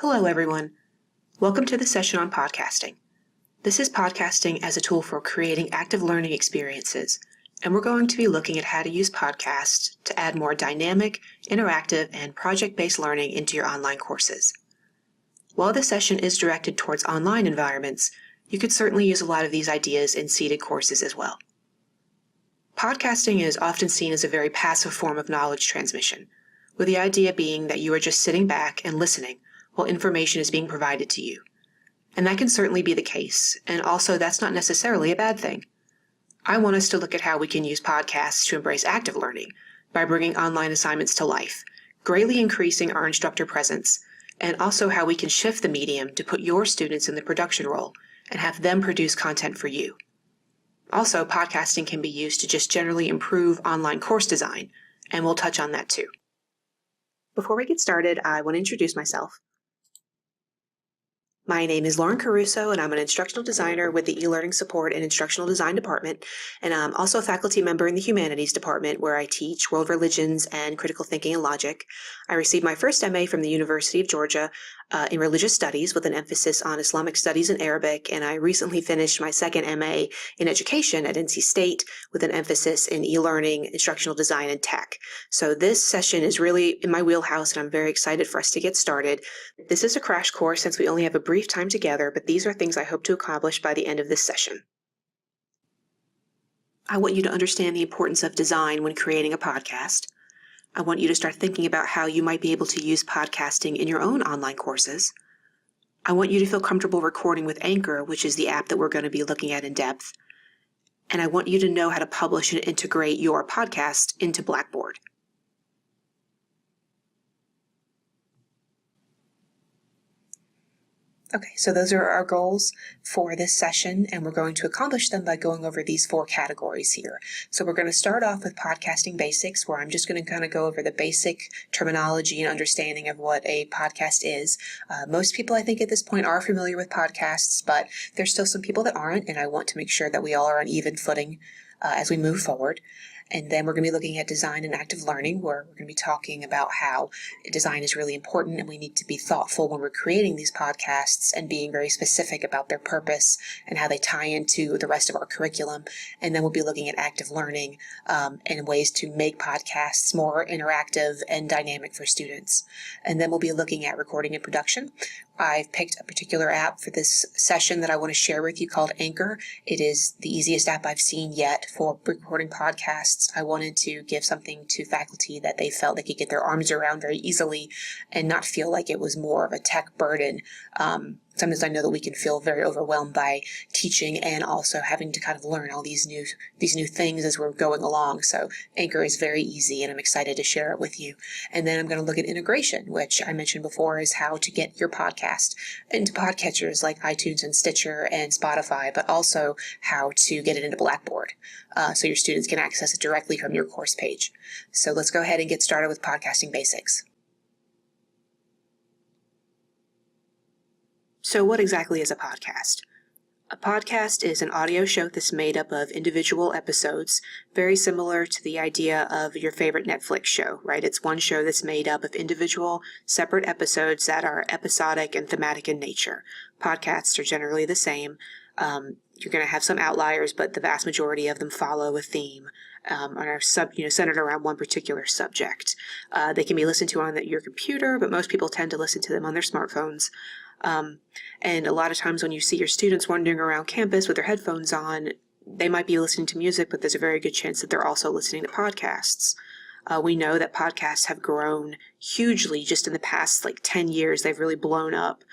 Hello, everyone. Welcome to the session on podcasting. This is podcasting as a tool for creating active learning experiences, and we're going to be looking at how to use podcasts to add more dynamic, interactive, and project-based learning into your online courses. While this session is directed towards online environments, you could certainly use a lot of these ideas in seated courses as well. Podcasting is often seen as a very passive form of knowledge transmission, with the idea being that you are just sitting back and listening while information is being provided to you. And that can certainly be the case, and also that's not necessarily a bad thing. I want us to look at how we can use podcasts to embrace active learning by bringing online assignments to life, greatly increasing our instructor presence, and also how we can shift the medium to put your students in the production role and have them produce content for you. Also, podcasting can be used to just generally improve online course design, and we'll touch on that too. Before we get started, I want to introduce myself. My name is Lauren Caruso, and I'm an instructional designer with the e-learning support and instructional design department, and I'm also a faculty member in the humanities department where I teach world religions and critical thinking and logic. I received my first MA from the University of Georgia in religious studies with an emphasis on Islamic studies and Arabic, and I recently finished my second MA in education at NC State with an emphasis in e-learning, instructional design, and tech. So this session is really in my wheelhouse, and I'm very excited for us to get started. This is a crash course since we only have a brief time together, but these are things I hope to accomplish by the end of this session. I want you to understand the importance of design when creating a podcast. I want you to start thinking about how you might be able to use podcasting in your own online courses. I want you to feel comfortable recording with Anchor, which is the app that we're going to be looking at in depth. And I want you to know how to publish and integrate your podcast into Blackboard. Okay, so those are our goals for this session, and we're going to accomplish them by going over these 4 categories here. So we're going to start off with podcasting basics, where I'm just going to kind of go over the basic terminology and understanding of what a podcast is. Most people, I think, at this point are familiar with podcasts, but there's still some people that aren't, and I want to make sure that we all are on even footing as we move forward. And then we're going to be looking at design and active learning, where we're going to be talking about how design is really important and we need to be thoughtful when we're creating these podcasts and being very specific about their purpose and how they tie into the rest of our curriculum. And then we'll be looking at active learning and ways to make podcasts more interactive and dynamic for students. And then we'll be looking at recording and production. I've picked a particular app for this session that I want to share with you called Anchor. It is the easiest app I've seen yet for recording podcasts. I wanted to give something to faculty that they felt they could get their arms around very easily and not feel like it was more of a tech burden. Sometimes I know that we can feel very overwhelmed by teaching and also having to kind of learn all these new things as we're going along. So Anchor is very easy, and I'm excited to share it with you. And then I'm going to look at integration, which I mentioned before is how to get your podcast into podcatchers like iTunes and Stitcher and Spotify, but also how to get it into Blackboard so your students can access it directly from your course page. So let's go ahead and get started with podcasting basics. So what exactly is a podcast? A podcast is an audio show that's made up of individual episodes, very similar to the idea of your favorite Netflix show, right? It's one show that's made up of individual, separate episodes that are episodic and thematic in nature. Podcasts are generally the same. You're going to have some outliers, but the vast majority of them follow a theme and are centered around one particular subject. They can be listened to on your computer, but most people tend to listen to them on their smartphones. And a lot of times when you see your students wandering around campus with their headphones on, they might be listening to music, but there's a very good chance that they're also listening to podcasts. We know that podcasts have grown hugely just in the past 10 years. They've really blown up.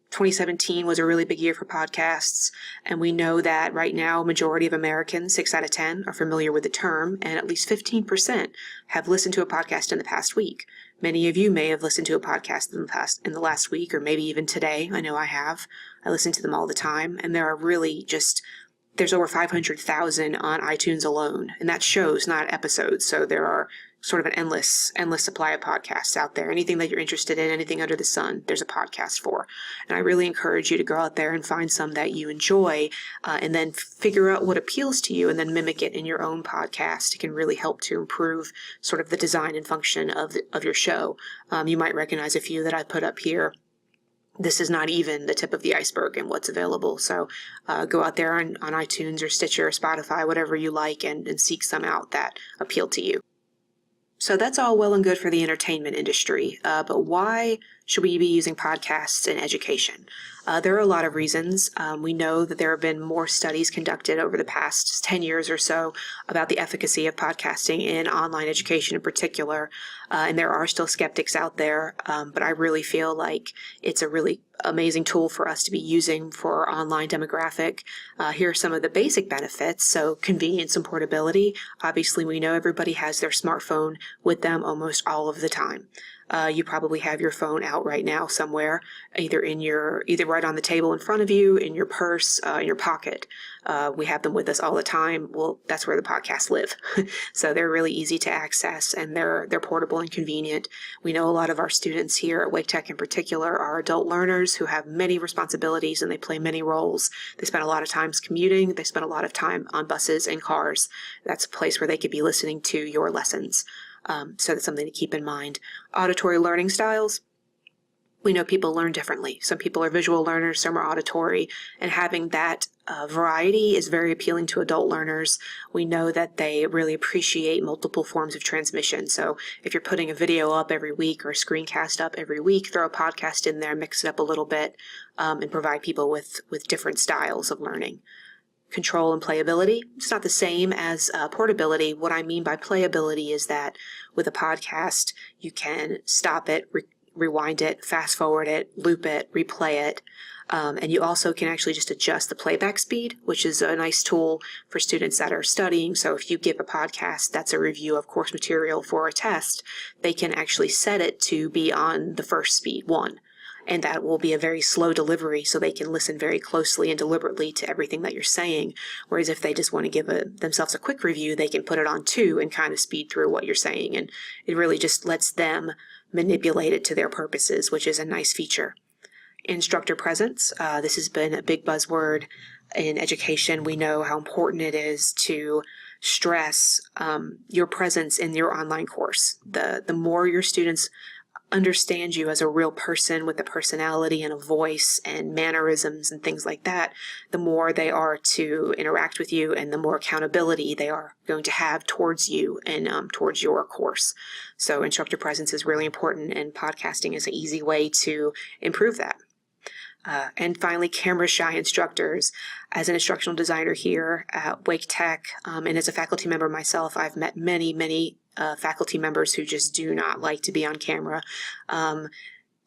2017 was a really big year for podcasts, and we know that right now, a majority of Americans, 6 out of 10, are familiar with the term, and at least 15% have listened to a podcast in the past week. Many of you may have listened to a podcast in the last week, or maybe even today. I know I have. I listen to them all the time, and there are really there's over 500,000 on iTunes alone, and that's shows, not episodes. So there are sort of an endless supply of podcasts out there. Anything that you're interested in, anything under the sun, there's a podcast for. And I really encourage you to go out there and find some that you enjoy, and then figure out what appeals to you and then mimic it in your own podcast. It can really help to improve sort of the design and function of your show. You might recognize a few that I put up here. this is not even the tip of the iceberg and what's available. So go out there on iTunes or Stitcher or Spotify, whatever you like, and seek some out that appeal to you. So that's all well and good for the entertainment industry, but why should we be using podcasts in education? There are a lot of reasons. We know that there have been more studies conducted over the past 10 years or so about the efficacy of podcasting in online education in particular, and there are still skeptics out there, but I really feel like it's a really amazing tool for us to be using for our online demographic. Here are some of the basic benefits. So convenience and portability. Obviously, we know everybody has their smartphone with them almost all of the time. You probably have your phone out right now somewhere, either right on the table in front of you, in your purse, in your pocket. We have them with us all the time. Well, that's where the podcasts live. So they're really easy to access, and they're portable and convenient. We know a lot of our students here at Wake Tech in particular are adult learners who have many responsibilities and they play many roles. They spend a lot of time commuting. They spend a lot of time on buses and cars. That's a place where they could be listening to your lessons. So that's something to keep in mind. Auditory learning styles. We know people learn differently. Some people are visual learners, some are auditory, and having that variety is very appealing to adult learners. We know that they really appreciate multiple forms of transmission. So if you're putting a video up every week or a screencast up every week, throw a podcast in there, mix it up a little bit, and provide people with different styles of learning. Control and playability. It's not the same as portability. What I mean by playability is that with a podcast, you can stop it, rewind it, fast forward it, loop it, replay it. And you also can actually just adjust the playback speed, which is a nice tool for students that are studying. So if you give a podcast that's a review of course material for a test, they can actually set it to be on the first speed, 1. And that will be a very slow delivery so they can listen very closely and deliberately to everything that you're saying. Whereas if they just want to give themselves a quick review, they can put it on 2 and kind of speed through what you're saying. And it really just lets them manipulate it to their purposes, which is a nice feature. Instructor presence. This has been a big buzzword in education. We know how important it is to stress your presence in your online course. The more your students understand you as a real person with a personality and a voice and mannerisms and things like that, the more they are to interact with you and the more accountability they are going to have towards you and towards your course. So instructor presence is really important, and podcasting is an easy way to improve that. And finally, camera-shy instructors. As an instructional designer here at Wake Tech, and as a faculty member myself, I've met many faculty members who just do not like to be on camera.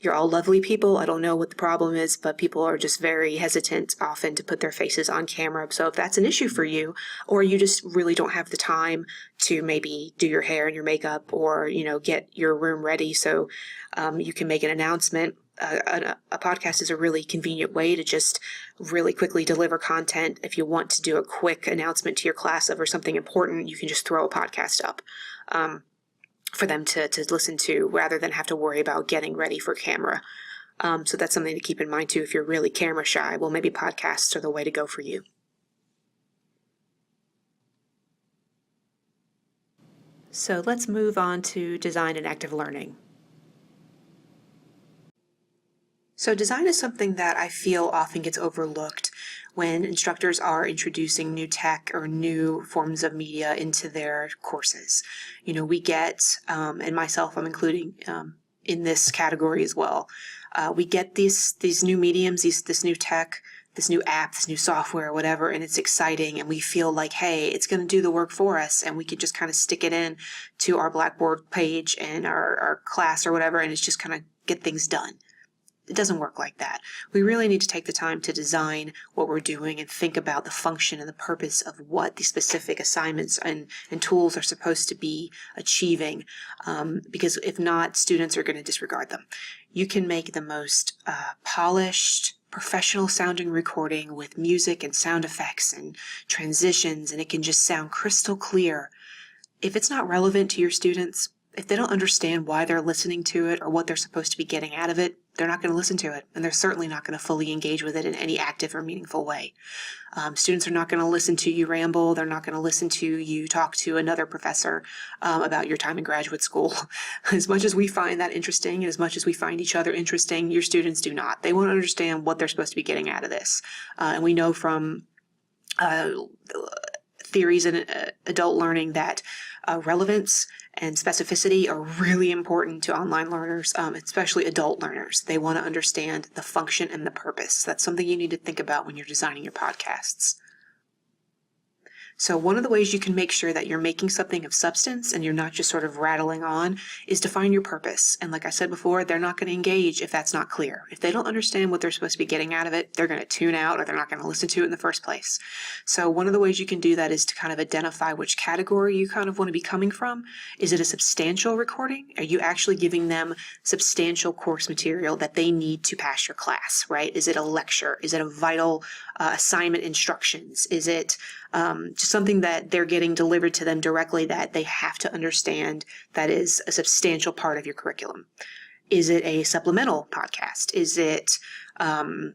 You're all lovely people. I don't know what the problem is, but people are just very hesitant often to put their faces on camera. So if that's an issue for you, or you just really don't have the time to maybe do your hair and your makeup, or, get your room ready so you can make an announcement, a podcast is a really convenient way to just really quickly deliver content. If you want to do a quick announcement to your class over something important, you can just throw a podcast up for them to listen to rather than have to worry about getting ready for camera. So that's something to keep in mind too. If you're really camera shy, well, maybe podcasts are the way to go for you. So let's move on to design and active learning. So design is something that I feel often gets overlooked when instructors are introducing new tech or new forms of media into their courses. We get, and myself I'm including in this category as well, we get these new mediums, this new tech, this new app, this new software, whatever, and it's exciting, and we feel like, hey, it's going to do the work for us, and we can just kind of stick it in to our Blackboard page and our class or whatever, and it's just kind of get things done. It doesn't work like that. We really need to take the time to design what we're doing and think about the function and the purpose of what the specific assignments and tools are supposed to be achieving, because if not, students are going to disregard them. You can make the most polished, professional sounding recording with music and sound effects and transitions, and it can just sound crystal clear. If it's not relevant to your students, if they don't understand why they're listening to it or what they're supposed to be getting out of it, they're not going to listen to it, and they're certainly not going to fully engage with it in any active or meaningful way. Students are not going to listen to you ramble. They're not going to listen to you talk to another professor about your time in graduate school. As much as we find that interesting, and as much as we find each other interesting, your students do not. They want to understand what they're supposed to be getting out of this. And we know from theories in adult learning that relevance and specificity are really important to online learners, especially adult learners. They want to understand the function and the purpose. That's something you need to think about when you're designing your podcasts. So one of the ways you can make sure that you're making something of substance and you're not just sort of rattling on is define your purpose. And like I said before, they're not going to engage if that's not clear. If they don't understand what they're supposed to be getting out of it, they're going to tune out or they're not going to listen to it in the first place. So one of the ways you can do that is to kind of identify which category you kind of want to be coming from. Is it a substantial recording? Are you actually giving them substantial course material that they need to pass your class, right? Is it a lecture? Is it a vital assignment instructions? Is it just something that they're getting delivered to them directly that they have to understand that is a substantial part of your curriculum? Is it a supplemental podcast? Is it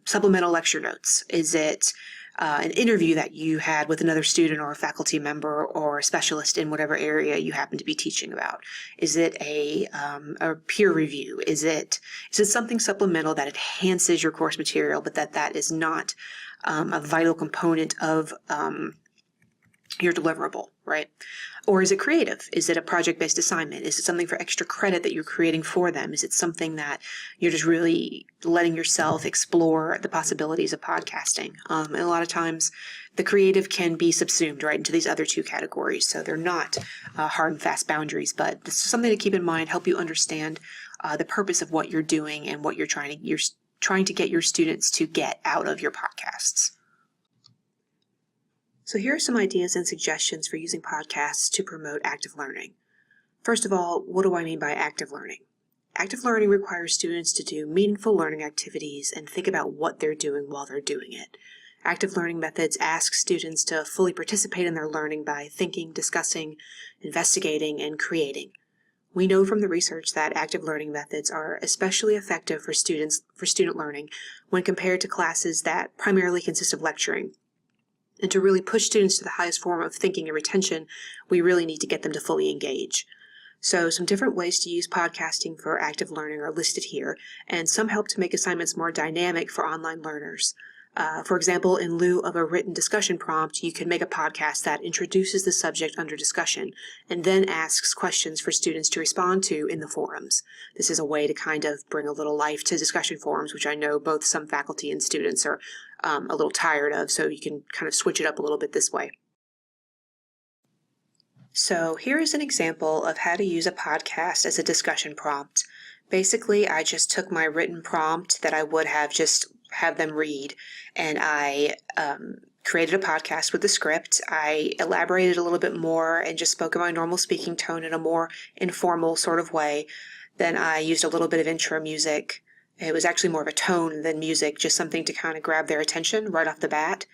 supplemental lecture notes? Is it an interview that you had with another student or a faculty member or a specialist in whatever area you happen to be teaching about? Is it a peer review? Is it something supplemental that enhances your course material, but that is not a vital component of your deliverable, right? Or is it creative? Is it a project-based assignment? Is it something for extra credit that you're creating for them? Is it something that you're just really letting yourself explore the possibilities of podcasting? And a lot of times the creative can be subsumed right into these other two categories. So they're not hard and fast boundaries, but this is something to keep in mind, help you understand the purpose of what you're doing and what you're trying to get your students to get out of your podcasts. So here are some ideas and suggestions for using podcasts to promote active learning. First of all, what do I mean by active learning? Active learning requires students to do meaningful learning activities and think about what they're doing while they're doing it. Active learning methods ask students to fully participate in their learning by thinking, discussing, investigating, and creating. We know from the research that active learning methods are especially effective for student learning when compared to classes that primarily consist of lecturing. And to really push students to the highest form of thinking and retention, we really need to get them to fully engage. So some different ways to use podcasting for active learning are listed here, and some help to make assignments more dynamic for online learners. For example, in lieu of a written discussion prompt, you can make a podcast that introduces the subject under discussion and then asks questions for students to respond to in the forums. This is a way to kind of bring a little life to discussion forums, which I know both some faculty and students are a little tired of, so you can kind of switch it up a little bit this way. So here is an example of how to use a podcast as a discussion prompt. Basically, I just took my written prompt that I would have just have them read, and I created a podcast with the script. I elaborated a little bit more and just spoke in my normal speaking tone in a more informal sort of way. Then I used a little bit of intro music. It was actually more of a tone than music, just something to kind of grab their attention right off the bat.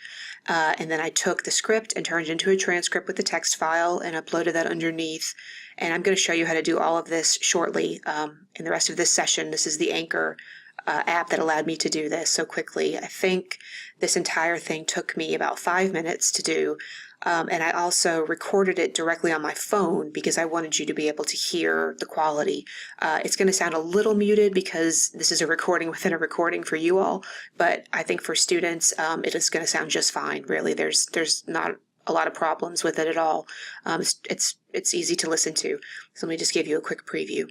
And then I took the script and turned it into a transcript with the text file and uploaded that underneath. And I'm going to show you how to do all of this shortly in the rest of this session. This is the Anchor app that allowed me to do this so quickly. I think this entire thing took me about 5 minutes to do. And I also recorded it directly on my phone because I wanted you to be able to hear the quality. It's going to sound a little muted because this is a recording within a recording for you all, but I think for students, it is going to sound just fine, really. There's not a lot of problems with it at all. It's easy to listen to. So let me just give you a quick preview.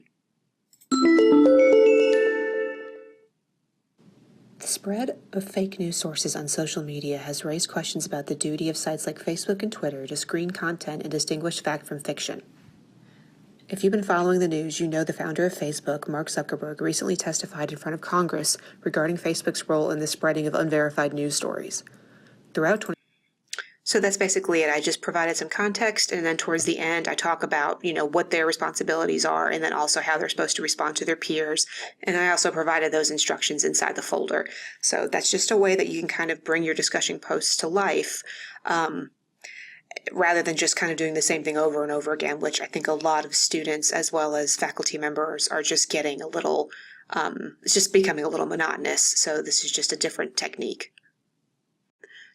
The spread of fake news sources on social media has raised questions about the duty of sites like Facebook and Twitter to screen content and distinguish fact from fiction. If you've been following the news, you know the founder of Facebook, Mark Zuckerberg, recently testified in front of Congress regarding Facebook's role in the spreading of unverified news stories. So that's basically it. I just provided some context, and then towards the end, I talk about, what their responsibilities are, and then also how they're supposed to respond to their peers. And I also provided those instructions inside the folder. So that's just a way that you can kind of bring your discussion posts to life, rather than just kind of doing the same thing over and over again, which I think a lot of students as well as faculty members are just getting a little It's just becoming a little monotonous, so this is just a different technique.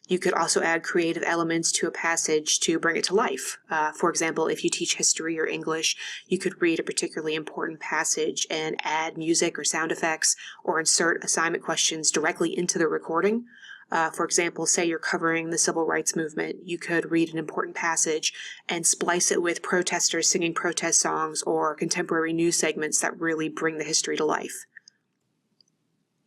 You could also add creative elements to a passage to bring it to life. For example, if you teach history or English, you could read a particularly important passage and add music or sound effects or insert assignment questions directly into the recording. For example, say you're covering the civil rights movement, you could read an important passage and splice it with protesters singing protest songs or contemporary news segments that really bring the history to life.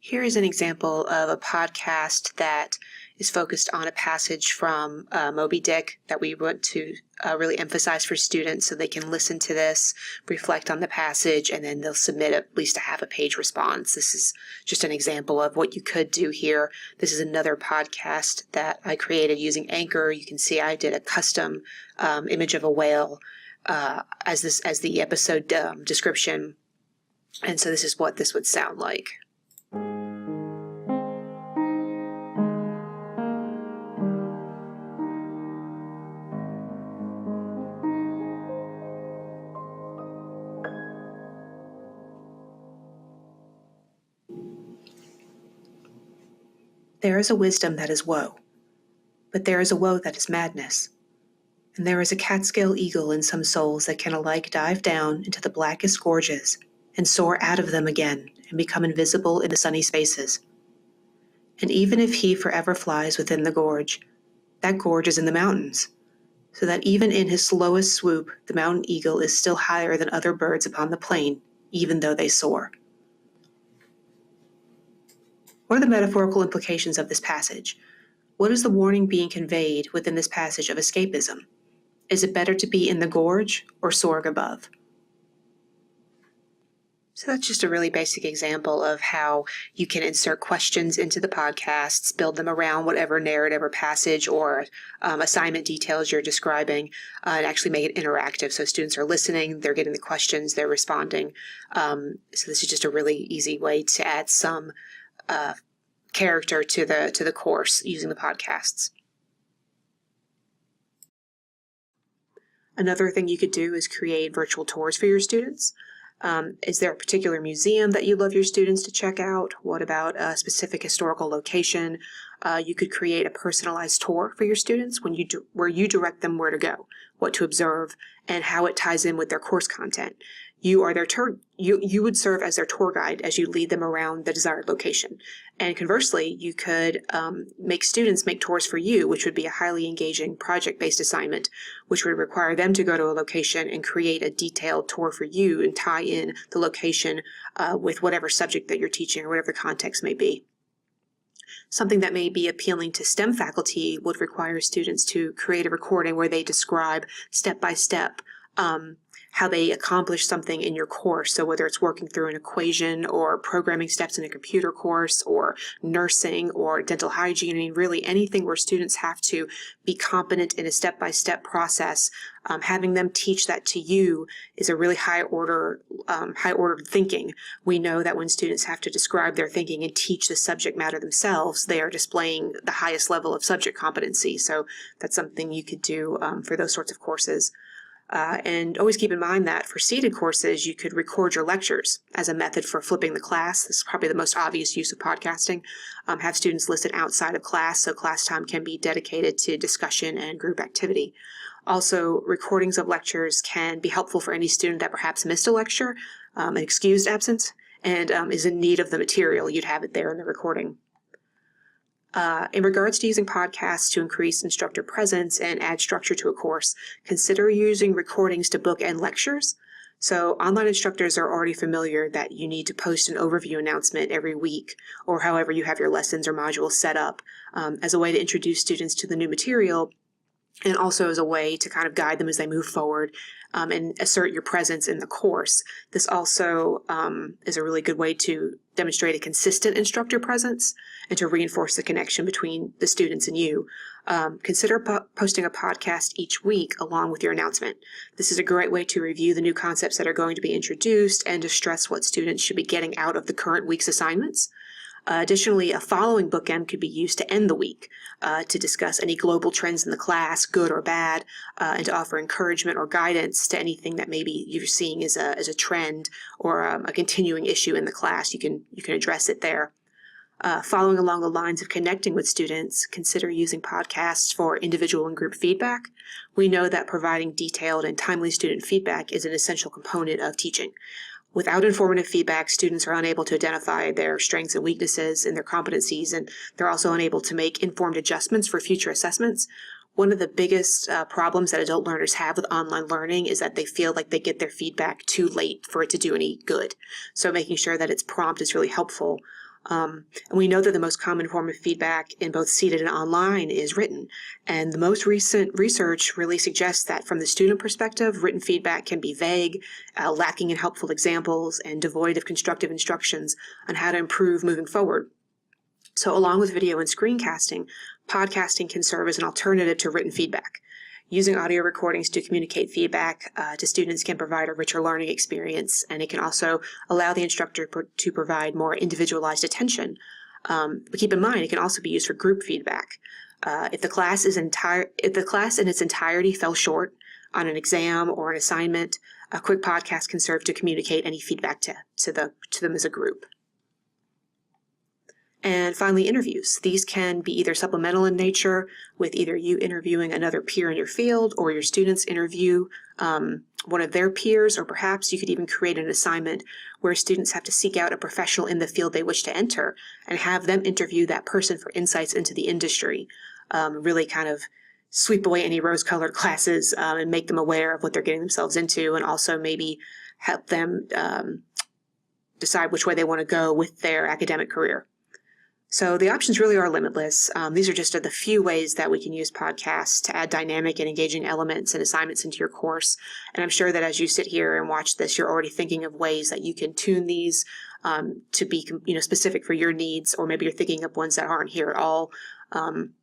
Here is an example of a podcast that is focused on a passage from Moby Dick that we want to really emphasize for students so they can listen to this, reflect on the passage, and then they'll submit at least a half-a-page response. This is just an example of what you could do here. This is another podcast that I created using Anchor. You can see I did a custom image of a whale as the episode description, and so this is what this would sound like. There is a wisdom that is woe, but there is a woe that is madness. And there is a Catskill eagle in some souls that can alike dive down into the blackest gorges and soar out of them again and become invisible in the sunny spaces. And even if he forever flies within the gorge, that gorge is in the mountains, so that even in his slowest swoop, the mountain eagle is still higher than other birds upon the plain, even though they soar. What are the metaphorical implications of this passage? What is the warning being conveyed within this passage of escapism? Is it better to be in the gorge or soaring above? So that's just a really basic example of how you can insert questions into the podcasts, build them around whatever narrative or passage or assignment details you're describing, and actually make it interactive. So students are listening, they're getting the questions, they're responding. So this is just a really easy way to add some character to the course using the podcasts. Another thing you could do is create virtual tours for your students. Is there a particular museum that you'd love your students to check out? What about a specific historical location? You could create a personalized tour for your students where you direct them where to go, what to observe, and how it ties in with their course content. You are their you would serve as their tour guide as you lead them around the desired location. And conversely, you could make students make tours for you, which would be a highly engaging project-based assignment, which would require them to go to a location and create a detailed tour for you and tie in the location with whatever subject that you're teaching or whatever the context may be. Something that may be appealing to STEM faculty would require students to create a recording where they describe step by step how they accomplish something in your course. So whether it's working through an equation or programming steps in a computer course or nursing or dental hygiene, I mean, really anything where students have to be competent in a step-by-step process, having them teach that to you is a really high-ordered thinking. We know that when students have to describe their thinking and teach the subject matter themselves, they are displaying the highest level of subject competency. So that's something you could do for those sorts of courses. And always keep in mind that for seated courses, you could record your lectures as a method for flipping the class. This is probably the most obvious use of podcasting. Have students listen outside of class, so class time can be dedicated to discussion and group activity. Also, recordings of lectures can be helpful for any student that perhaps missed a lecture, an excused absence, and is in need of the material. You'd have it there in the recording. In regards to using podcasts to increase instructor presence and add structure to a course, consider using recordings to bookend lectures. So online instructors are already familiar that you need to post an overview announcement every week, or however you have your lessons or modules set up, as a way to introduce students to the new material, and also as a way to kind of guide them as they move forward and assert your presence in the course. This also is a really good way to demonstrate a consistent instructor presence and to reinforce the connection between the students and you. Consider posting a podcast each week along with your announcement. This is a great way to review the new concepts that are going to be introduced and to stress what students should be getting out of the current week's assignments. Additionally, a following bookend could be used to end the week, to discuss any global trends in the class, good or bad, and to offer encouragement or guidance to anything that maybe you're seeing as a trend or a continuing issue in the class. You can address it there. Following along the lines of connecting with students, consider using podcasts for individual and group feedback. We know that providing detailed and timely student feedback is an essential component of teaching. Without informative feedback, students are unable to identify their strengths and weaknesses and their competencies, and they're also unable to make informed adjustments for future assessments. One of the biggest problems that adult learners have with online learning is that they feel like they get their feedback too late for it to do any good. So making sure that it's prompt is really helpful. And we know that the most common form of feedback in both seated and online is written. And the most recent research really suggests that from the student perspective, written feedback can be vague, lacking in helpful examples, and devoid of constructive instructions on how to improve moving forward. So along with video and screencasting, podcasting can serve as an alternative to written feedback. Using audio recordings to communicate feedback to students can provide a richer learning experience, and it can also allow the instructor to provide more individualized attention. But keep in mind, it can also be used for group feedback. If the class in its entirety fell short on an exam or an assignment, a quick podcast can serve to communicate any feedback to them as a group. And finally, interviews. These can be either supplemental in nature, with either you interviewing another peer in your field or your students interview one of their peers, or perhaps you could even create an assignment where students have to seek out a professional in the field they wish to enter and have them interview that person for insights into the industry. Really kind of sweep away any rose-colored glasses and make them aware of what they're getting themselves into, and also maybe help them decide which way they want to go with their academic career. So the options really are limitless. These are just the few ways that we can use podcasts to add dynamic and engaging elements and assignments into your course. And I'm sure that as you sit here and watch this, you're already thinking of ways that you can tune these to be specific for your needs, or maybe you're thinking of ones that aren't here at all. And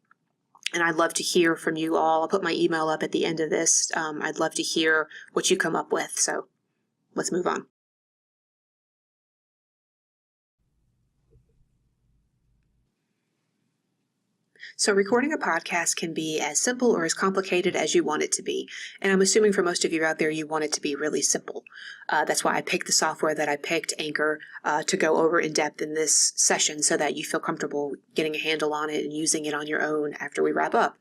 I'd love to hear from you all. I'll put my email up at the end of this. I'd love to hear what you come up with. So let's move on. So recording a podcast can be as simple or as complicated as you want it to be. And I'm assuming for most of you out there, you want it to be really simple. That's why I picked the software that I picked, Anchor, to go over in depth in this session so that you feel comfortable getting a handle on it and using it on your own after we wrap up.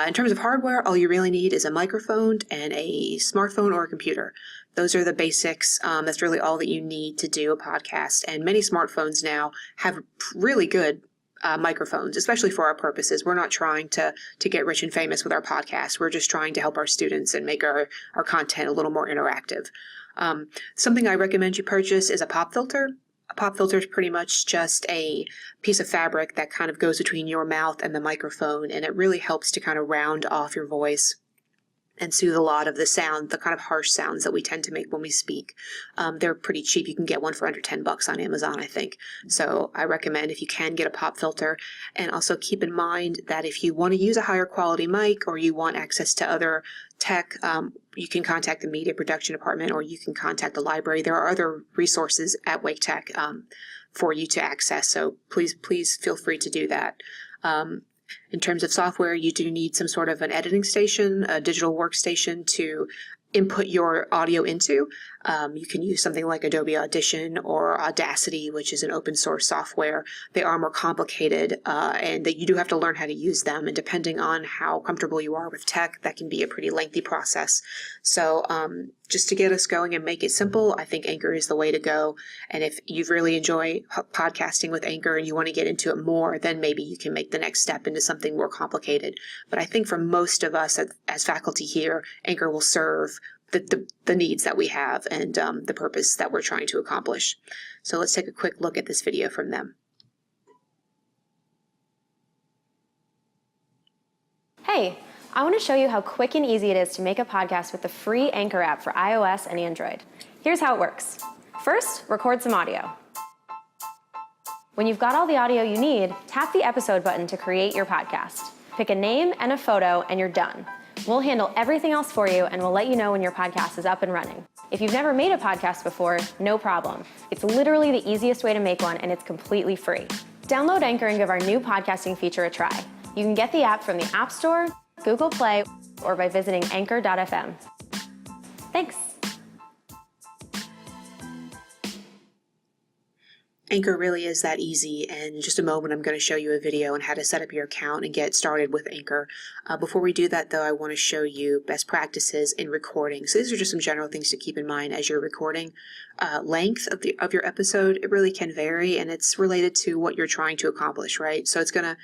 In terms of hardware, all you really need is a microphone and a smartphone or a computer. Those are the basics. That's really all that you need to do a podcast. And many smartphones now have really good microphones, especially for our purposes. We're not trying to get rich and famous with our podcast. We're just trying to help our students and make our content a little more interactive. Something I recommend you purchase is a pop filter. A pop filter is pretty much just a piece of fabric that kind of goes between your mouth and the microphone, and it really helps to kind of round off your voice and soothe a lot of the sound, the kind of harsh sounds that we tend to make when we speak. They're pretty cheap. You can get one for under $10 on Amazon, I think. So I recommend, if you can, get a pop filter. And also keep in mind that if you want to use a higher quality mic, or you want access to other tech, you can contact the media production department, or you can contact the library. There are other resources at Wake Tech for you to access. So please feel free to do that. In terms of software, you do need some sort of an editing station, a digital workstation to input your audio into. You can use something like Adobe Audition or Audacity, which is an open source software. They are more complicated, and that you do have to learn how to use them. And depending on how comfortable you are with tech, that can be a pretty lengthy process. So just to get us going and make it simple, I think Anchor is the way to go. And if you really enjoy podcasting with Anchor and you want to get into it more, then maybe you can make the next step into something more complicated. But I think for most of us as faculty here, Anchor will serve the needs that we have and the purpose that we're trying to accomplish. So let's take a quick look at this video from them. Hey, I want to show you how quick and easy it is to make a podcast with the free Anchor app for iOS and Android. Here's how it works. First, record some audio. When you've got all the audio you need, tap the episode button to create your podcast. Pick a name and a photo and you're done. We'll handle everything else for you, and we'll let you know when your podcast is up and running. If you've never made a podcast before, no problem. It's literally the easiest way to make one, and it's completely free. Download Anchor and give our new podcasting feature a try. You can get the app from the App Store, Google Play, or by visiting anchor.fm. Thanks. Anchor really is that easy, and in just a moment I'm going to show you a video on how to set up your account and get started with Anchor. Before we do that though, I want to show you best practices in recording. So these are just some general things to keep in mind as you're recording. Length of your episode, it really can vary, and it's related to what you're trying to accomplish, right? So it's gonna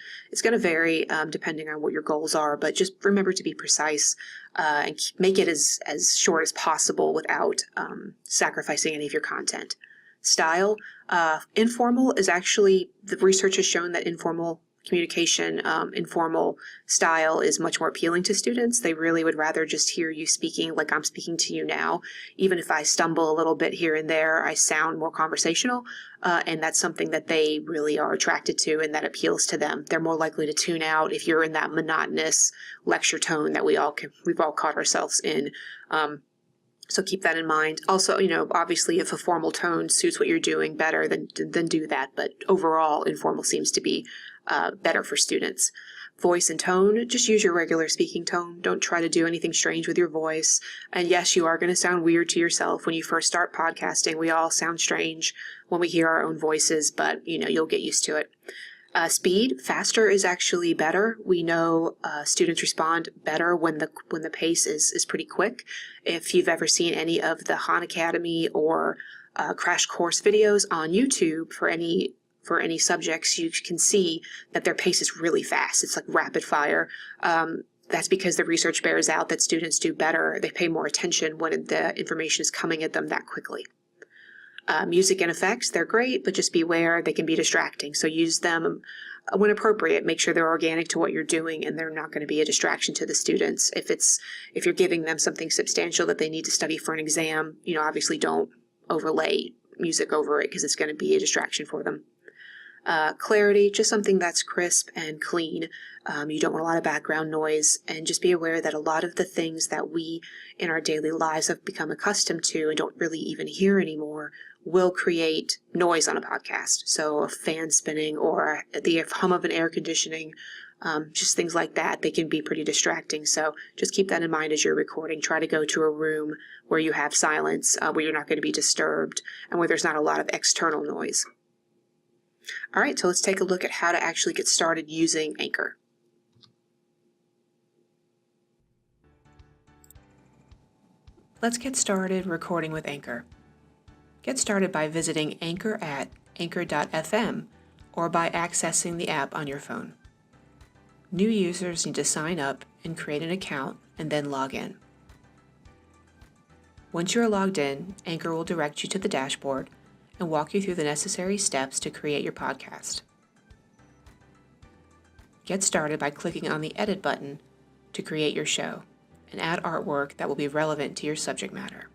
vary depending on what your goals are, but just remember to be precise and make it as short as possible without sacrificing any of your content. Style, informal is actually, the research has shown that informal communication, informal style is much more appealing to students. They really would rather just hear you speaking like I'm speaking to you now. Even if I stumble a little bit here and there, I sound more conversational, and that's something that they really are attracted to and that appeals to them. They're more likely to tune out if you're in that monotonous lecture tone that we've all caught ourselves in. So keep that in mind. Also, obviously if a formal tone suits what you're doing better, then do that. But overall, informal seems to be better for students. Voice and tone, just use your regular speaking tone. Don't try to do anything strange with your voice. And yes, you are going to sound weird to yourself when you first start podcasting. We all sound strange when we hear our own voices, but you'll get used to it. Speed, faster is actually better. We know students respond better when the pace is pretty quick. If you've ever seen any of the Khan Academy or crash course videos on YouTube for any subjects, you can see that their pace is really fast. It's like rapid fire. That's because the research bears out that students do better. They pay more attention when the information is coming at them that quickly. Music and effects, they're great, but just beware, they can be distracting. So use them when appropriate. Make sure they're organic to what you're doing and they're not going to be a distraction to the students. If you're giving them something substantial that they need to study for an exam, obviously don't overlay music over it because it's going to be a distraction for them. Clarity, just something that's crisp and clean. You don't want a lot of background noise, and just be aware that a lot of the things that we in our daily lives have become accustomed to and don't really even hear anymore will create noise on a podcast. So a fan spinning or the hum of an air conditioning, just things like that, they can be pretty distracting. So just keep that in mind as you're recording. Try to go to a room where you have silence, where you're not going to be disturbed, and where there's not a lot of external noise. All right, so let's take a look at how to actually get started using Anchor. Let's get started recording with Anchor. Get started by visiting Anchor at anchor.fm or by accessing the app on your phone. New users need to sign up and create an account and then log in. Once you are logged in, Anchor will direct you to the dashboard and walk you through the necessary steps to create your podcast. Get started by clicking on the Edit button to create your show and add artwork that will be relevant to your subject matter.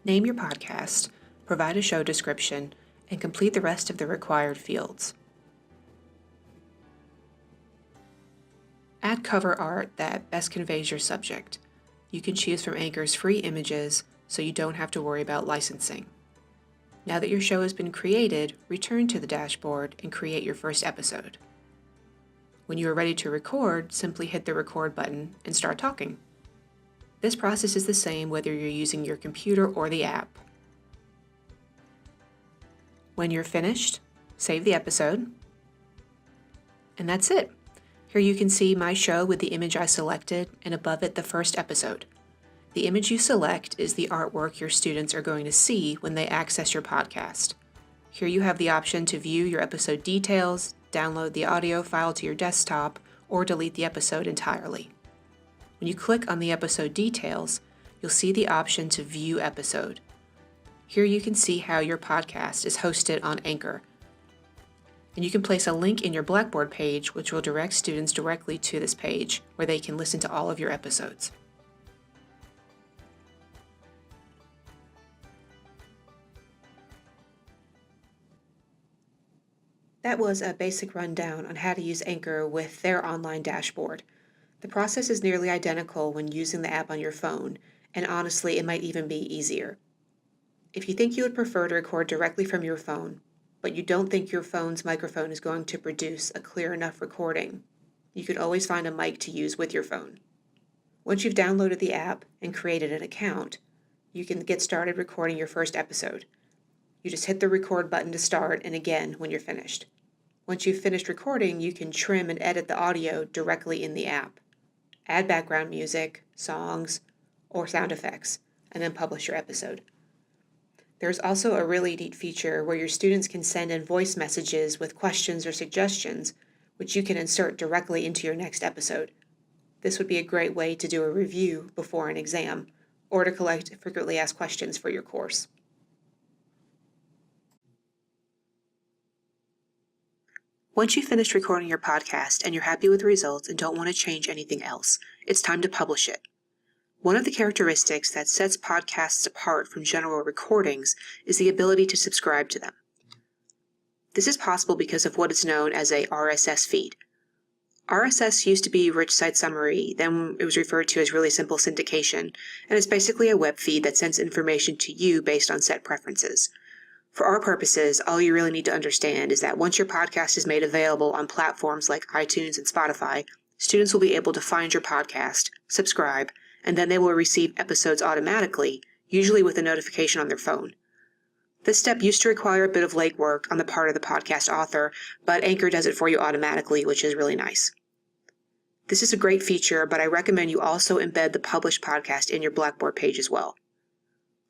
Name your podcast, provide a show description, and complete the rest of the required fields. Add cover art that best conveys your subject. You can choose from Anchor's free images, so you don't have to worry about licensing. Now that your show has been created, return to the dashboard and create your first episode. When you are ready to record, simply hit the record button and start talking. This process is the same whether you're using your computer or the app. When you're finished, save the episode. And that's it. Here you can see my show with the image I selected, and above it the first episode. The image you select is the artwork your students are going to see when they access your podcast. Here you have the option to view your episode details, download the audio file to your desktop, or delete the episode entirely. When you click on the episode details, you'll see the option to view episode. Here you can see how your podcast is hosted on Anchor. And you can place a link in your Blackboard page, which will direct students directly to this page, where they can listen to all of your episodes. That was a basic rundown on how to use Anchor with their online dashboard. The process is nearly identical when using the app on your phone, and honestly, it might even be easier. If you think you would prefer to record directly from your phone, but you don't think your phone's microphone is going to produce a clear enough recording, you could always find a mic to use with your phone. Once you've downloaded the app and created an account, you can get started recording your first episode. You just hit the record button to start and again when you're finished. Once you've finished recording, you can trim and edit the audio directly in the app. Add background music, songs, or sound effects, and then publish your episode. There's also a really neat feature where your students can send in voice messages with questions or suggestions, which you can insert directly into your next episode. This would be a great way to do a review before an exam, or to collect frequently asked questions for your course. Once you've finished recording your podcast and you're happy with the results and don't want to change anything else, it's time to publish it. One of the characteristics that sets podcasts apart from general recordings is the ability to subscribe to them. This is possible because of what is known as a RSS feed. RSS used to be Rich Site Summary, then it was referred to as Really Simple Syndication, and it's basically a web feed that sends information to you based on set preferences. For our purposes, all you really need to understand is that once your podcast is made available on platforms like iTunes and Spotify, students will be able to find your podcast, subscribe, and then they will receive episodes automatically, usually with a notification on their phone. This step used to require a bit of legwork on the part of the podcast author, but Anchor does it for you automatically, which is really nice. This is a great feature, but I recommend you also embed the published podcast in your Blackboard page as well.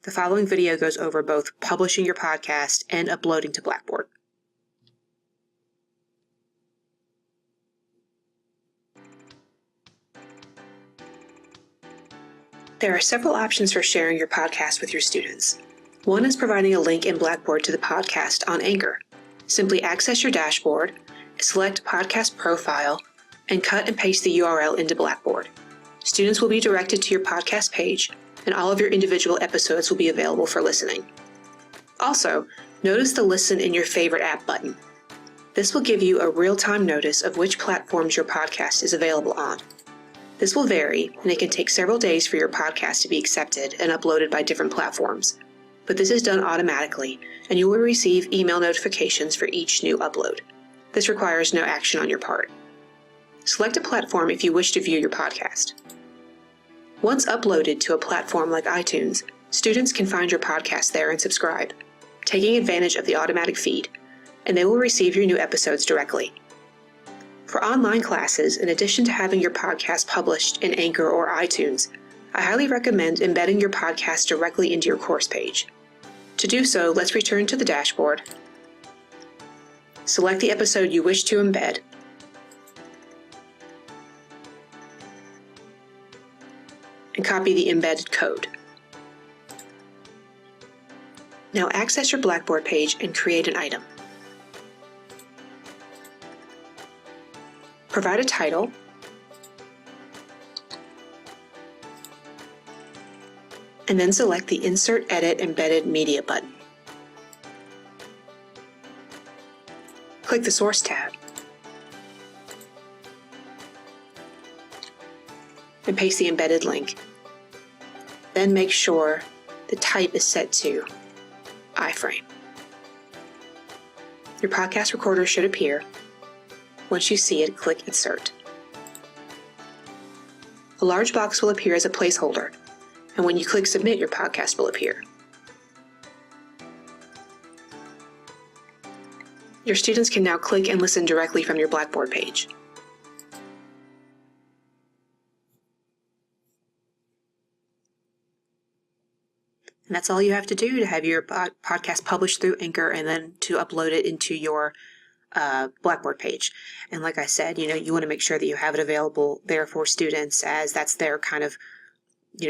The following video goes over both publishing your podcast and uploading to Blackboard. There are several options for sharing your podcast with your students. One is providing a link in Blackboard to the podcast on Anchor. Simply access your dashboard, select Podcast Profile, and cut and paste the URL into Blackboard. Students will be directed to your podcast page, and all of your individual episodes will be available for listening. Also, notice the Listen in Your Favorite App button. This will give you a real-time notice of which platforms your podcast is available on. This will vary, and it can take several days for your podcast to be accepted and uploaded by different platforms. But this is done automatically, and you will receive email notifications for each new upload. This requires no action on your part. Select a platform if you wish to view your podcast. Once uploaded to a platform like iTunes, students can find your podcast there and subscribe, taking advantage of the automatic feed, and they will receive your new episodes directly. For online classes, in addition to having your podcast published in Anchor or iTunes, I highly recommend embedding your podcast directly into your course page. To do so, let's return to the dashboard, select the episode you wish to embed, and copy the embedded code. Now access your Blackboard page and create an item. Provide a title, and then select the Insert Edit Embedded Media button. Click the Source tab, and paste the embedded link. Then make sure the type is set to iframe. Your podcast recorder should appear. Once you see it, click Insert. A large box will appear as a placeholder, and when you click Submit, your podcast will appear. Your students can now click and listen directly from your Blackboard page. And that's all you have to do to have your podcast published through Anchor and then to upload it into your Blackboard page. And like I said, you want to make sure that you have it available there for students, as that's their kind of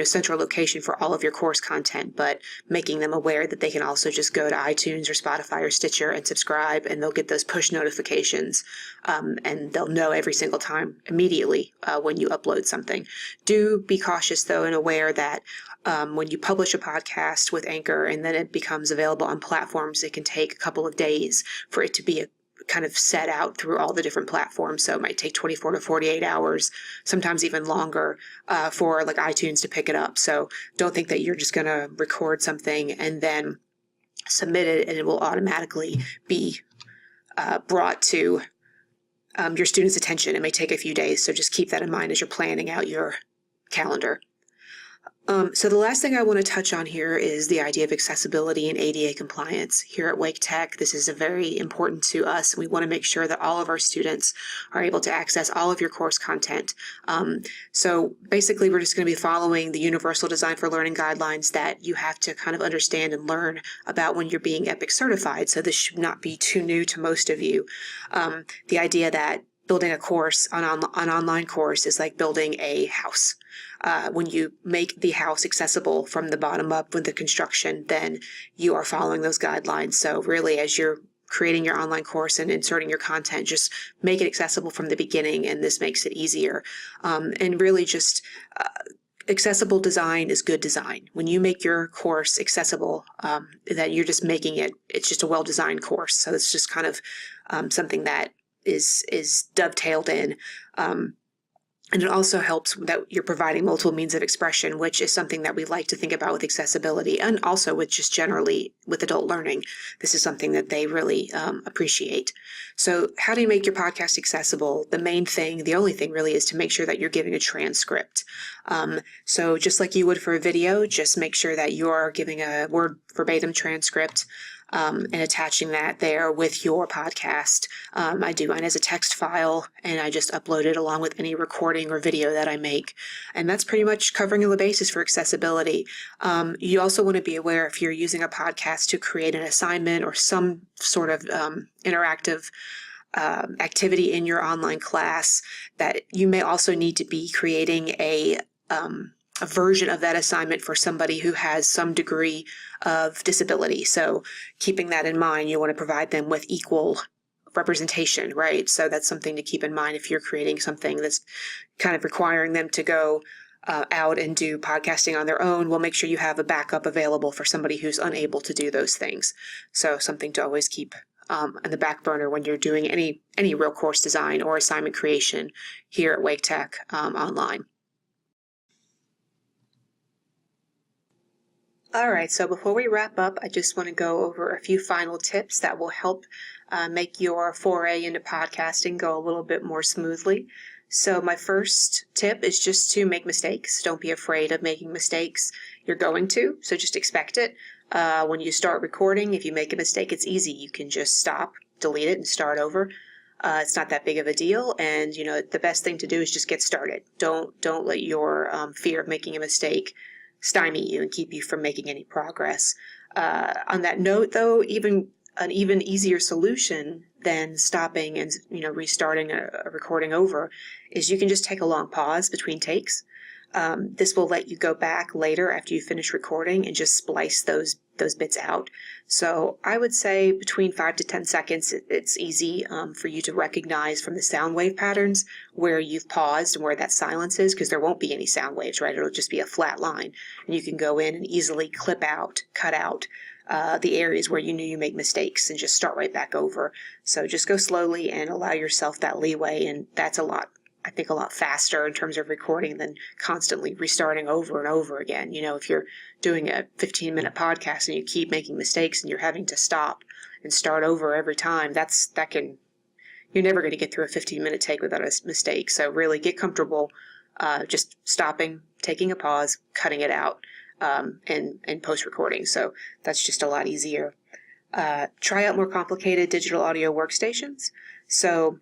central location for all of your course content, but making them aware that they can also just go to iTunes or Spotify or Stitcher and subscribe, and they'll get those push notifications, and they'll know every single time immediately when you upload something. Do be cautious, though, and aware that when you publish a podcast with Anchor and then it becomes available on platforms, it can take a couple of days for it to be kind of set out through all the different platforms. So it might take 24 to 48 hours, sometimes even longer, for like iTunes to pick it up. So don't think that you're just going to record something and then submit it and it will automatically be brought to your students' attention. It may take a few days, so just keep that in mind as you're planning out your calendar. So the last thing I want to touch on here is the idea of accessibility and ADA compliance. Here at Wake Tech, this is very important to us. We want to make sure that all of our students are able to access all of your course content. So basically, we're just going to be following the Universal Design for Learning guidelines that you have to kind of understand and learn about when you're being EPIC certified. So this should not be too new to most of you. The idea that building a course, an online course, is like building a house. When you make the house accessible from the bottom up with the construction, then you are following those guidelines. So really, as you're creating your online course and inserting your content, just make it accessible from the beginning, and this makes it easier. And really just accessible design is good design. When you make your course accessible, that you're just making it, it's just a well-designed course. So it's just kind of something that is dovetailed in. And it also helps that you're providing multiple means of expression, which is something that we like to think about with accessibility, and also with just generally with adult learning. This is something that they really appreciate. So how do you make your podcast accessible? The main thing, the only thing really, is to make sure that you're giving a transcript. So just like you would for a video, just make sure that you're giving a word verbatim transcript. And attaching that there with your podcast. I do mine as a text file, and I just upload it along with any recording or video that I make. And that's pretty much covering all the bases for accessibility. You also want to be aware, if you're using a podcast to create an assignment or some sort of interactive activity in your online class, that you may also need to be creating a version of that assignment for somebody who has some degree of disability. So keeping that in mind, you want to provide them with equal representation, right? So that's something to keep in mind if you're creating something that's kind of requiring them to go out and do podcasting on their own. Well, make sure you have a backup available for somebody who's unable to do those things. So something to always keep on the back burner when you're doing any real course design or assignment creation here at Wake Tech online. All right, so before we wrap up, I just want to go over a few final tips that will help make your foray into podcasting go a little bit more smoothly. So my first tip is just to make mistakes. Don't be afraid of making mistakes. You're going to, so just expect it. When you start recording, if you make a mistake, it's easy. You can just stop, delete it, and start over. It's not that big of a deal, and the best thing to do is just get started. Don't let your fear of making a mistake stymie you and keep you from making any progress. On that note, though, an even easier solution than stopping and restarting a recording over is you can just take a long pause between takes. This will let you go back later after you finish recording and just splice those bits out. So I would say between 5 to 10 seconds, it's easy for you to recognize from the sound wave patterns where you've paused and where that silence is, because there won't be any sound waves, right? It'll just be a flat line. And you can go in and easily cut out the areas where you knew you make mistakes and just start right back over. So just go slowly and allow yourself that leeway, and that's a lot faster in terms of recording than constantly restarting over and over again. If you're doing a 15-minute podcast and you keep making mistakes and you're having to stop and start over every time, you're never going to get through a 15-minute take without a mistake. So really get comfortable just stopping, taking a pause, cutting it out, and post-recording. So that's just a lot easier. Try out more complicated digital audio workstations. So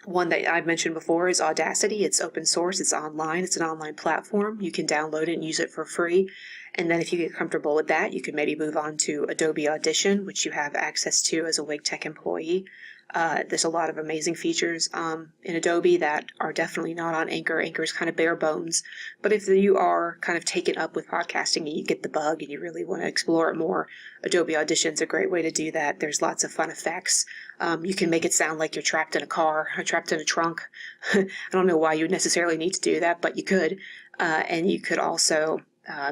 one that I've mentioned before is Audacity. It's open source. It's online. It's an online platform. You can download it and use it for free. And then if you get comfortable with that, you can maybe move on to Adobe Audition, which you have access to as a Wake Tech employee. There's a lot of amazing features in Adobe that are definitely not on Anchor. Anchor is kind of bare bones. But if you are kind of taken up with podcasting and you get the bug and you really want to explore it more, Adobe Audition is a great way to do that. There's lots of fun effects. You can make it sound like you're trapped in a car or trapped in a trunk. I don't know why you would necessarily need to do that, but you could. And you could also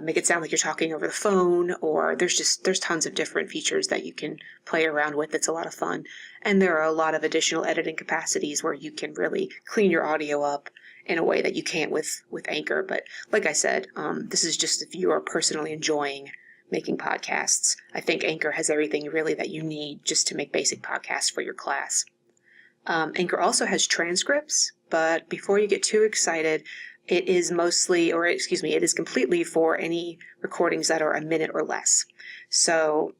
make it sound like you're talking over the phone, or there's tons of different features that you can play around with. It's a lot of fun. And there are a lot of additional editing capacities where you can really clean your audio up in a way that you can't with Anchor. But like I said, this is just if you are personally enjoying making podcasts. I think Anchor has everything really that you need just to make basic podcasts for your class. Anchor also has transcripts, but before you get too excited, it is it is completely for any recordings that are a minute or less. So,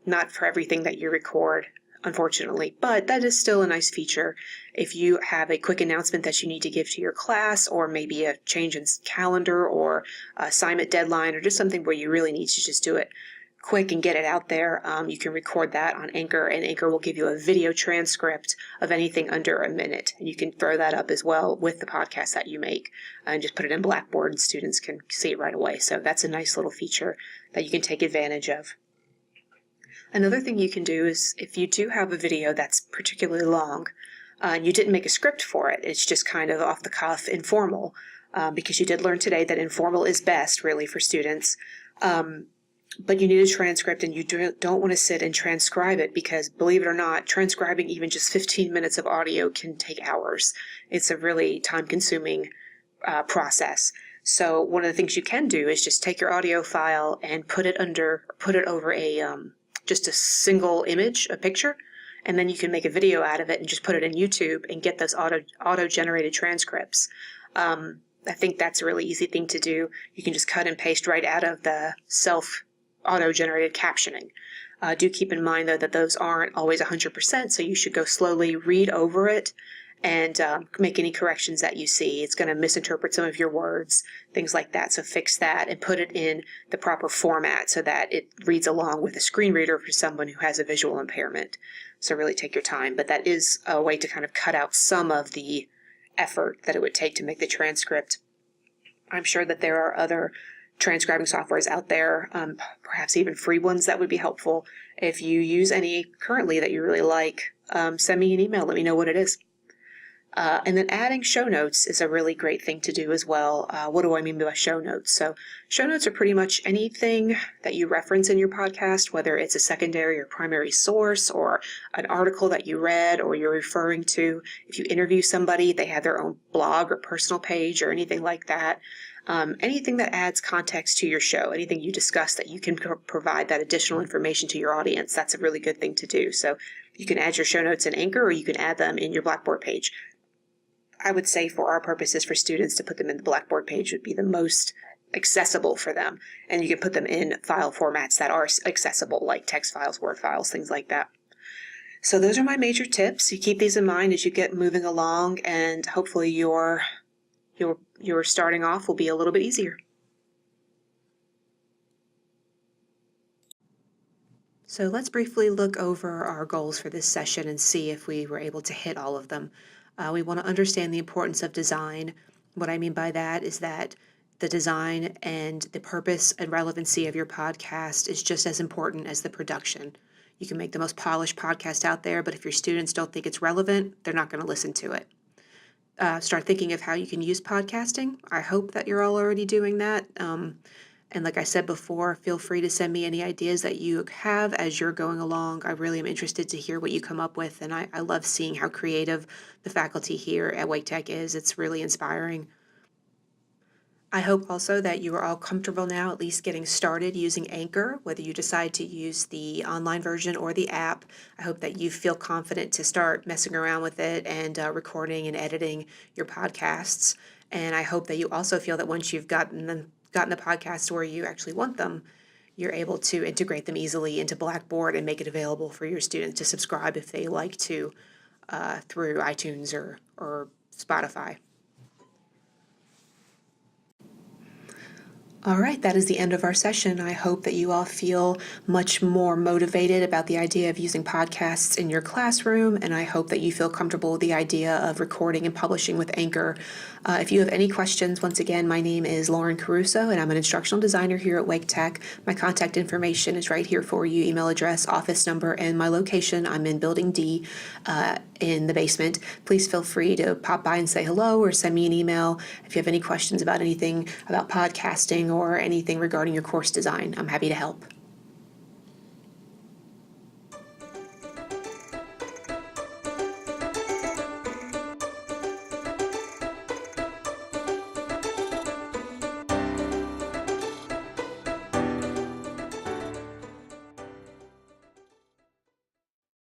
not for everything that you record, unfortunately, but that is still a nice feature. If you have a quick announcement that you need to give to your class, or maybe a change in calendar or assignment deadline, or just something where you really need to just do it quick and get it out there, you can record that on Anchor, and Anchor will give you a video transcript of anything under a minute. And you can throw that up as well with the podcast that you make and just put it in Blackboard and students can see it right away. So that's a nice little feature that you can take advantage of. Another thing you can do is if you do have a video that's particularly long and you didn't make a script for it, it's just kind of off the cuff, informal, because you did learn today that informal is best really for students. But you need a transcript, and you don't want to sit and transcribe it because, believe it or not, transcribing even just 15 minutes of audio can take hours. It's a really time-consuming process. So one of the things you can do is just take your audio file and put it over a just a single image, a picture, and then you can make a video out of it and just put it in YouTube and get those auto-generated transcripts. I think that's a really easy thing to do. You can just cut and paste right out of the auto-generated captioning. Do keep in mind, though, that those aren't always 100%, so you should go slowly, read over it, and make any corrections that you see. It's going to misinterpret some of your words, things like that, so fix that and put it in the proper format so that it reads along with a screen reader for someone who has a visual impairment. So really take your time, but that is a way to kind of cut out some of the effort that it would take to make the transcript. I'm sure that there are other transcribing softwares out there, perhaps even free ones that would be helpful. If you use any currently that you really like, send me an email, let me know what it is. And then adding show notes is a really great thing to do as well. What do I mean by show notes? So show notes are pretty much anything that you reference in your podcast, whether it's a secondary or primary source or an article that you read or you're referring to. If you interview somebody, they have their own blog or personal page or anything like that. Anything that adds context to your show, anything you discuss that you can provide that additional information to your audience, that's a really good thing to do. So you can add your show notes in Anchor, or you can add them in your Blackboard page. I would say for our purposes, for students, to put them in the Blackboard page would be the most accessible for them. And you can put them in file formats that are accessible, like text files, Word files, things like that. So those are my major tips. You keep these in mind as you get moving along, and hopefully your starting off will be a little bit easier. So let's briefly look over our goals for this session and see if we were able to hit all of them. We want to understand the importance of design. What I mean by that is that the design and the purpose and relevancy of your podcast is just as important as the production. You can make the most polished podcast out there, but if your students don't think it's relevant, they're not going to listen to it. Start thinking of how you can use podcasting. I hope that you're all already doing that. And like I said before, feel free to send me any ideas that you have as you're going along. I really am interested to hear what you come up with, and I love seeing how creative the faculty here at Wake Tech is. It's really inspiring. I hope also that you are all comfortable now at least getting started using Anchor, whether you decide to use the online version or the app. I hope that you feel confident to start messing around with it and recording and editing your podcasts. And I hope that you also feel that once you've gotten the podcasts where you actually want them, you're able to integrate them easily into Blackboard and make it available for your students to subscribe if they like to through iTunes or Spotify. All right, that is the end of our session. I hope that you all feel much more motivated about the idea of using podcasts in your classroom, and I hope that you feel comfortable with the idea of recording and publishing with Anchor. If you have any questions, once again, my name is Lauren Caruso, and I'm an instructional designer here at Wake Tech. My contact information is right here for you, email address, office number, and my location. I'm in Building D in the basement. Please feel free to pop by and say hello or send me an email if you have any questions about anything about podcasting or anything regarding your course design, I'm happy to help.